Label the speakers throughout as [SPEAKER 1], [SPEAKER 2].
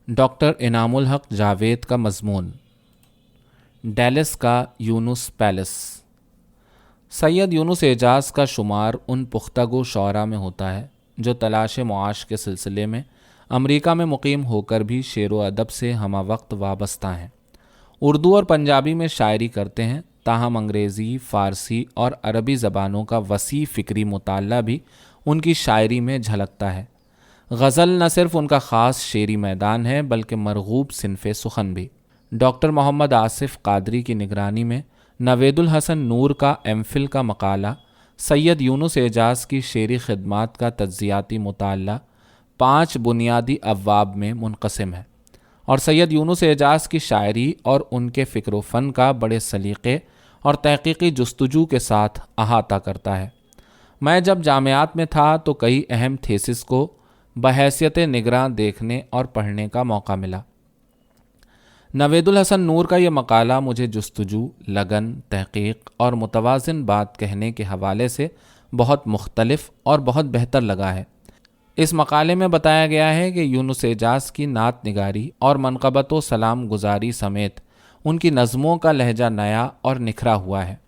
[SPEAKER 1] Doctor Inamul हक जावेद का मजमून, डेलिस का यूनुस पैलेस। सैयद यूनुस एजाज का शुमार उन पुख्तगो शौरा में होता है जो तलाश मुआश के सिलसिले में अमरीका में मुकीम होकर भी शेर व अदब से हमा वक्त वाबस्ता हैं। उर्दू और पंजाबी में शायरी करते हैं, ताहम अंग्रेज़ी, फ़ारसी और अरबी ज़बानों का वसी फ़िक्री मुताला भी उनकी शायरी में झलकता है। गज़ल न सिर्फ़ उनका ख़ास शेरी मैदान है बल्कि मरगूब सिनफ़े सुखन भी। डॉक्टर मोहम्मद आसिफ़ क़ादरी की निगरानी में नवेदुल हसन नूर का एमफिल का मकाला सैयद यूनुस एजाज की शेरी खिदमात का तज्ज़ियाती मुताला 5 बुनियादी अब्वाब में मुनक़सिम है और सैयद यूनुस एजाज की शायरी और उनके फ़िक्र फ़न का बड़े सलीक़े और तहक़ीक़ी जुस्तजू के साथ अहाता करता है। मैं जब जामियात में था तो कई अहम थेसिस को बहैसियत निगरां देखने और पढ़ने का मौका मिला। नवेदुल हसन नूर का ये मकाला मुझे जुस्तजू, लगन, तहक़ीक़ और मुतवाज़िन बात कहने के हवाले से बहुत मुख्तलिफ और बहुत बेहतर लगा है। इस मकाले में बताया गया है कि यूनुस एजाज की नात निगारी और मनक़बत व सलाम गुजारी समेत उनकी नज़मों का लहजा नया और निखरा हुआ है।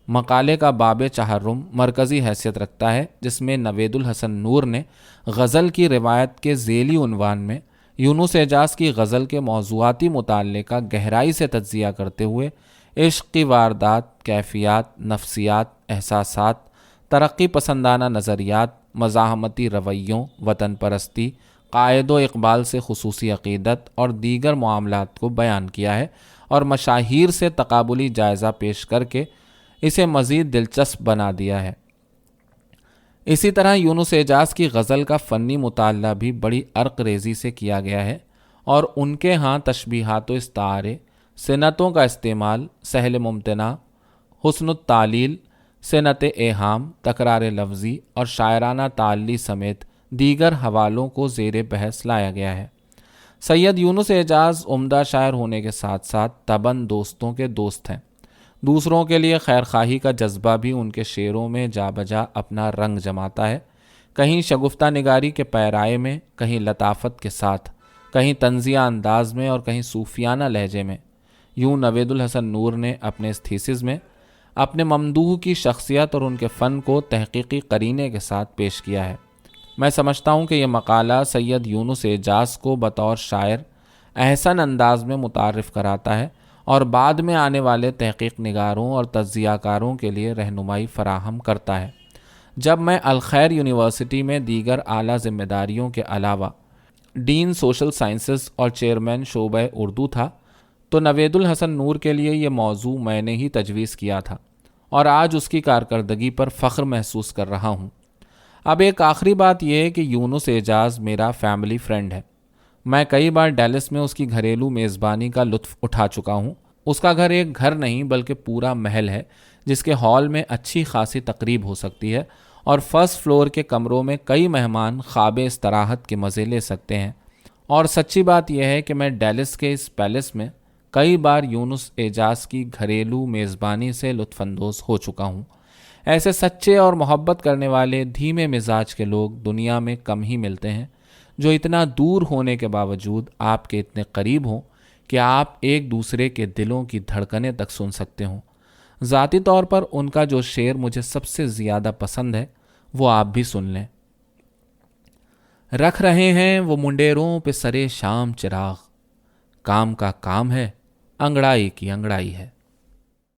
[SPEAKER 1] मकाले का बाब चहर्रुम मरकज़ी हैसियत रखता है, जिसमें नवेदुल हसन नूर ने गज़ल की रिवायत के ज़ेली उन्वान में यूनुस एजाज की गज़ल के मौज़ूआती मुताल्ले का गहराई से तज्ज़िया करते हुए इश्क़ की वारदात, कैफ़ियत, नफ्सियात, एहसासात, तरक्की पसंदाना नज़रियात, मज़ाहमती रवैयों, वतन परस्ती, क़ायद व इक़बाल से ख़ुसूसी अक़ीदत और दीगर मामलात को बयान किया है और मशाहीर से तक़ाबुली जायज़ा पेश करके इसे मज़ीद दिलचस्प बना दिया है। इसी तरह यूनुस एजाज की गज़ल का फ़नी मुताला भी बड़ी अर्क रेज़ी से किया गया है और उनके यहाँ तशबीहात व इस्तारे, सिनतों का इस्तेमाल, सहल मुमतना, हुस्नुत तालील, सिनत एहाम, तकरार लफ्ज़ी और शायराना ताल्ली समेत दीगर हवालों को ज़ेर बहस लाया गया है। सैयद यूनुस एजाज उम्दा शायर होने के साथ साथ तबन दोस्तों के दोस्त हैं। दूसरों के लिए खैर खाही का जज्बा भी उनके शेरों में जा बजा अपना रंग जमाता है। कहीं शगुफ्ता निगारी के पैराए में, कहीं लताफत के साथ, कहीं तंजिया अंदाज में और कहीं सूफियाना लहजे में। यूं नवेदुल हसन नूर ने अपने इस थीसिस में अपने ममदूह की शख्सियत और उनके फ़न को तहक़ीक़ी करीने के साथ पेश किया है। मैं समझता हूँ कि यह मकाला सैयद यूनुस एजाज को बतौर शायर अहसन अंदाज में मुतारिफ़ कराता है और बाद में आने वाले तहक़ीक़ निगारों और तज्ज़ियाकारों के लिए रहनुमाई फ़राहम करता है। जब मैं अल-खैर यूनिवर्सिटी में दीगर आला ज़िम्मेदारियों के अलावा डीन सोशल साइंसेज़ और चेयरमैन शोबे उर्दू था तो नवेदुल हसन नूर के लिए ये मौजू मैंने ही तजवीज़ किया था और आज उसकी कारकर्दगी पर फ़ख्र महसूस कर रहा हूँ। अब एक आखिरी बात यह है कि यूनुस एजाज मेरा फैमिली फ्रेंड है। मैं कई बार डेलिस में उसकी घरेलू मेज़बानी का लुत्फ़ उठा चुका हूँ। उसका घर एक घर नहीं बल्कि पूरा महल है, जिसके हॉल में अच्छी खासी तकरीब हो सकती है और फर्स्ट फ्लोर के कमरों में कई मेहमान ख्वाबे इस्तराहत के मज़े ले सकते हैं। और सच्ची बात यह है कि मैं डेलिस के इस पैलेस में कई बार यूनुस एजाज की घरेलू मेज़बानी से लुत्फ़अंदोज़ हो चुका हूँ। ऐसे सच्चे और मोहब्बत करने वाले धीमे मिजाज के लोग दुनिया में कम ही मिलते हैं, जो इतना दूर होने के बावजूद आपके इतने करीब हों कि आप एक दूसरे के दिलों की धड़कनें तक सुन सकते हों। ज़ाती तौर पर उनका जो शेर मुझे सबसे ज़्यादा पसंद है वो आप भी सुन लें। रख रहे हैं वो मुंडेरों पे सरे शाम चिराग, काम का काम है, अंगड़ाई की अंगड़ाई है।